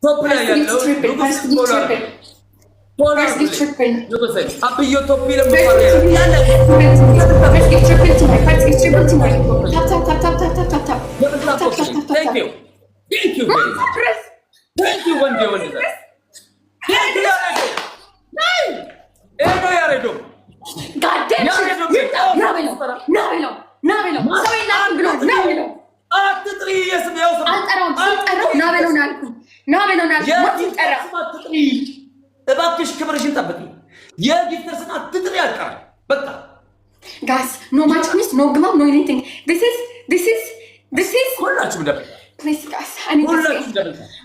توب لا يلو First give triple. أبي يوتوبي لما First give triple to my. First give triple to my. Tap tap tap tap tap tap tap tap. Thank you. Thank you very much. Thank you one day. Thank you Yaredo. God damn it. Nabelo. أتدري يا سمية وسمية. نابلو እባክሽ ክብርሽን ጠብቂ። የጊፍተር ስና ትጥሪ ያልቀረ በቃ guys, no matchnis, no glove, no anything. This is ሁላችሁም ደብ please guys, I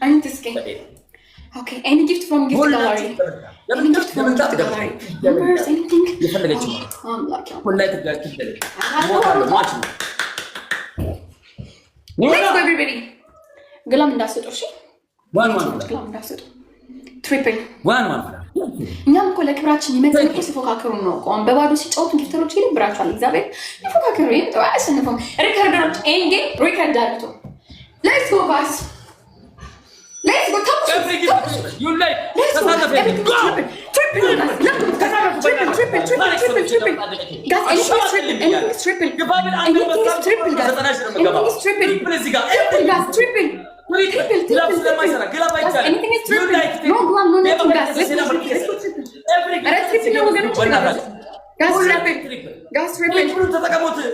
need this game. Okay, any gift from gift gallery. Any gift from gift gallery. Numbers, anything. የፈለገችው ሁላይ ተጋጭ ይደለ ማች ነው Let's go everybody. ግላም እንዳሰጡ እሺ ዋን ግላም እንዳሰጡ ትሪፕል ዋን እኛም እኮ ለክብራችን ይመጥን እኮ ሲፎካከሩ ነው። ቆም በባዶ ሲጫወቱ ጊፍተሮች ይልብራቸዋል። እግዚአብሔር ይፎካከሩ ይምጣው አያሸንፉም። ሪከርደሮች ኤንጌ ሪከርድ አድርጉ። ሌትስ ጎ ጋይስ ሌትስ ጎ ታፕ ዩ ላይክ ተሳተፈ anything is triple. No glove, no nothing, guys. Let's go triple. Guys, triple.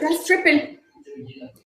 Guys, triple.